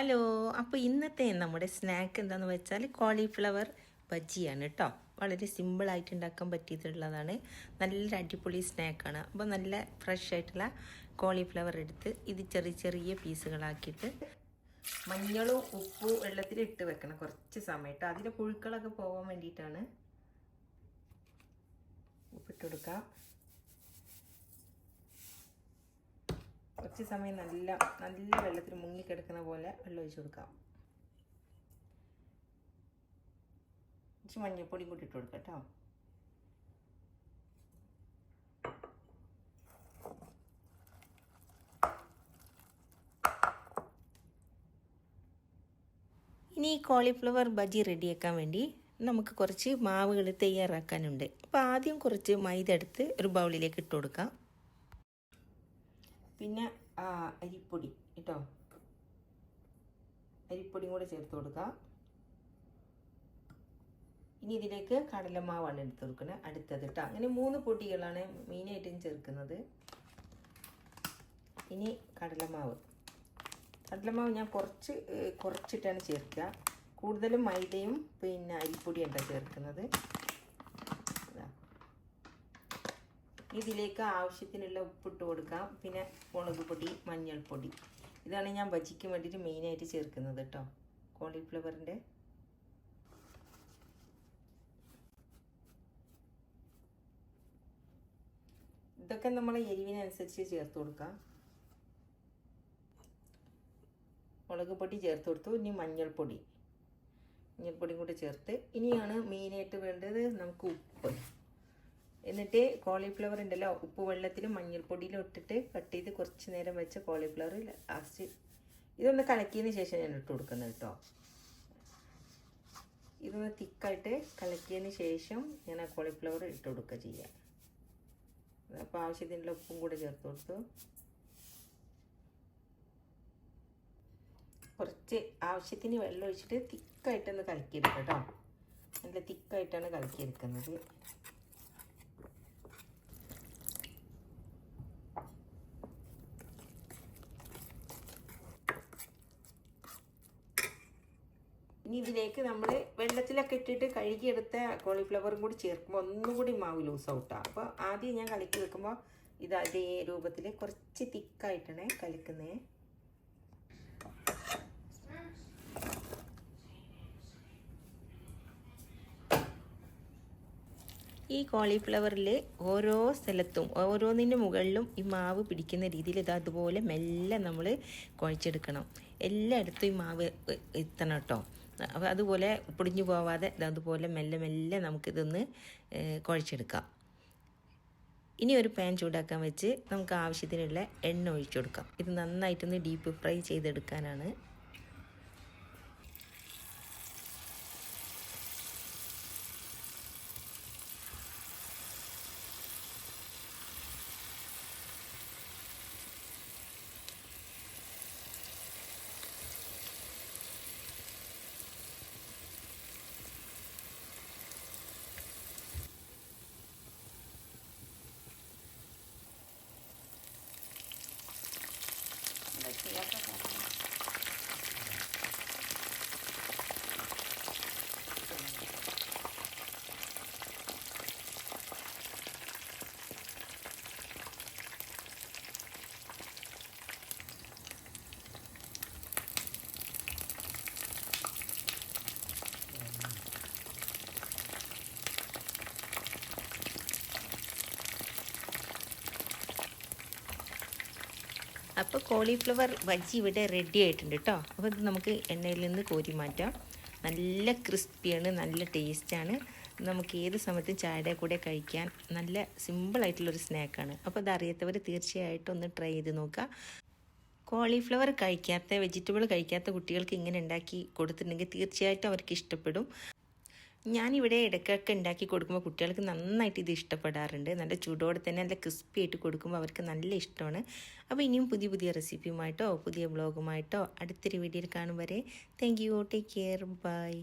Hello. അപ്പോൾ ഇന്നത്തെ നമ്മുടെ സ്നാക്ക് എന്താണെന്ന് വെച്ചാൽ കോളിഫ്ലവർ ബജിയാണ് കേട്ടോ. വളരെ സിമ്പിളായിട്ട് ഉണ്ടാക്കാൻ പറ്റിയിട്ടുള്ളതാണ്. നല്ല അടിപൊളി സ്നാക്കാണ്. അപ്പോൾ നല്ല ഫ്രഷ് ആയിട്ടുള്ള കോളിഫ്ലവർ എടുത്ത് ഇത് ചെറിയ ചെറിയ പീസുകളാക്കിയിട്ട് മഞ്ഞളും ഉപ്പും വെള്ളത്തിൽ ഇട്ട് വെക്കണം കുറച്ച് സമയത്ത്. അതിലെ പുഴുക്കളൊക്കെ പോകാൻ വേണ്ടിയിട്ടാണ്. ഉപ്പിട്ട് കൊടുക്കാം. കുറച്ച് സമയം നല്ല വെള്ളത്തിൽ മുങ്ങിക്കിടക്കുന്ന പോലെ വെള്ളം ഒഴിച്ച് കൊടുക്കാം. കുറച്ച് മഞ്ഞൾപ്പൊടി കൂടി ഇട്ട് കൊടുക്കാം കേട്ടോ. ഇനി ഈ കോളിഫ്ലവർ ബജി റെഡിയാക്കാൻ വേണ്ടി നമുക്ക് കുറച്ച് മാവുകൾ തയ്യാറാക്കാനുണ്ട്. അപ്പോൾ ആദ്യം കുറച്ച് മൈദ എടുത്ത് ഒരു ബൗളിലേക്ക് ഇട്ട് കൊടുക്കാം. പിന്നെ അരിപ്പൊടി കേട്ടോ, അരിപ്പൊടിയും കൂടെ ചേർത്ത് കൊടുക്കാം. ഇനി ഇതിലേക്ക് കടലമാവാണ് എടുത്ത് കൊടുക്കുന്നത് അടുത്തത് കേട്ടോ. അങ്ങനെ 3 പൊടികളാണ് മെയിനായിട്ടും ചേർക്കുന്നത്. ഇനി കടലമാവ് ഞാൻ കുറച്ചിട്ടാണ് ചേർക്കുക. കൂടുതലും മൈദയും പിന്നെ അരിപ്പൊടിയാണ് ചേർക്കുന്നത്. ഇതിലേക്ക് ആവശ്യത്തിനുള്ള ഉപ്പിട്ട് കൊടുക്കാം. പിന്നെ മുളക് പൊടി, മഞ്ഞൾപ്പൊടി. ഇതാണ് ഞാൻ ബജിക്ക് വേണ്ടിയിട്ട് മെയിനായിട്ട് ചേർക്കുന്നത് കേട്ടോ, കോളിഫ്ലവറിൻ്റെ. ഇതൊക്കെ നമ്മൾ എരിവിനനുസരിച്ച് ചേർത്ത് കൊടുക്കാം. മുളക് പൊടി ചേർത്ത് കൊടുത്തു. ഇനി മഞ്ഞൾപ്പൊടിയും കൂടി ചേർത്ത്. ഇനിയാണ് മെയിനായിട്ട് വേണ്ടത് നമുക്ക് ഉപ്പ്. എന്നിട്ട് കോളിഫ്ലവർ ഉണ്ടല്ലോ, ഉപ്പ് വെള്ളത്തിലും മഞ്ഞൾപ്പൊടിയിലും ഇട്ടിട്ട് കട്ട് ചെയ്ത് കുറച്ച് നേരം വെച്ച കോളിഫ്ലവർ ലാസ്റ്റ് ഇതൊന്ന് കലക്കിയതിന് ശേഷം ഞാൻ ഇട്ട് കൊടുക്കുന്നത് കേട്ടോ. ഇതൊന്ന് തിക്കായിട്ട് കലക്കിയതിന് ശേഷം ഞാൻ ആ കോളിഫ്ലവർ ഇട്ട് കൊടുക്കുക ചെയ്യുക. അപ്പോൾ ആവശ്യത്തിനുള്ള ഉപ്പും കൂടെ ചേർത്ത് കൊടുത്തു. കുറച്ച് ആവശ്യത്തിന് വെള്ളം ഒഴിച്ചിട്ട് തിക്കായിട്ടൊന്ന് കലക്കിയെടുക്കുക കേട്ടോ. നല്ല തിക്കായിട്ടാണ് കലക്കിയെടുക്കുന്നത്. ഇനി ഇതിലേക്ക് നമ്മൾ വെള്ളത്തിലൊക്കെ ഇട്ടിട്ട് കഴുകിയെടുത്ത കോളിഫ്ലവറും കൂടി ചേർക്കുമ്പോൾ ഒന്നുകൂടി മാവ് ലൂസ് ഔട്ടാണ്. അപ്പോൾ ആദ്യം ഞാൻ കലക്കി വെക്കുമ്പോൾ ഇത് അതേ രൂപത്തിൽ കുറച്ച് തിക്കായിട്ടാണ് കലക്കുന്നത്. ഈ കോളിഫ്ലവറിൽ ഓരോ സ്ഥലത്തും ഓരോന്നിൻ്റെ മുകളിലും ഈ മാവ് പിടിക്കുന്ന രീതിയിൽ ഇത് അതുപോലെ മെല്ലെ നമ്മൾ കുഴച്ചെടുക്കണം. എല്ലായിടത്തും ഈ മാവ് എത്തണം കേട്ടോ. അപ്പോൾ അതുപോലെ പൊടിഞ്ഞു പോവാതെ അതുപോലെ മെല്ലെ നമുക്കിതൊന്ന് കുഴച്ചെടുക്കാം. ഇനി ഒരു പാൻ ചൂടാക്കാൻ വെച്ച് നമുക്ക് ആവശ്യത്തിനുള്ള എണ്ണ ഒഴിച്ചു കൊടുക്കാം. ഇത് നന്നായിട്ടൊന്ന് ഡീപ്പ് ഫ്രൈ ചെയ്തെടുക്കാനാണ്. അപ്പോൾ കോളിഫ്ലവർ ബജി ഇവിടെ റെഡി ആയിട്ടുണ്ട് കേട്ടോ. അപ്പോൾ ഇത് നമുക്ക് എണ്ണയിൽ നിന്ന് കോരി മാറ്റാം. നല്ല ക്രിസ്പിയാണ്, നല്ല ടേസ്റ്റാണ്. നമുക്ക് ഏത് സമയത്തും ചായയുടെ കൂടെ കഴിക്കാൻ നല്ല സിമ്പിളായിട്ടുള്ളൊരു സ്നാക്കാണ്. അപ്പോൾ ഇത് അറിയാത്തവർ തീർച്ചയായിട്ടും ഒന്ന് ട്രൈ ചെയ്ത് നോക്കുക. കോളിഫ്ലവർ വെജിറ്റബിൾ കഴിക്കാത്ത കുട്ടികൾക്ക് ഇങ്ങനെ ഉണ്ടാക്കി കൊടുത്തിട്ടുണ്ടെങ്കിൽ തീർച്ചയായിട്ടും അവർക്ക് ഇഷ്ടപ്പെടും. ഞാനിവിടെ ഇടയ്ക്കൊക്കെ ഉണ്ടാക്കി കൊടുക്കുമ്പോൾ കുട്ടികൾക്ക് നന്നായിട്ട് ഇത് ഇഷ്ടപ്പെടാറുണ്ട്. നല്ല ചൂടോടെ തന്നെ നല്ല ക്രിസ്പി ആയിട്ട് കൊടുക്കുമ്പോൾ അവർക്ക് നല്ല ഇഷ്ടമാണ്. അപ്പോൾ ഇനിയും പുതിയ റെസിപ്പിയുമായിട്ടോ പുതിയ വ്ളോഗുമായിട്ടോ അടുത്തൊരു വീഡിയോയിൽ കാണും വരെ thank you. Take care. By.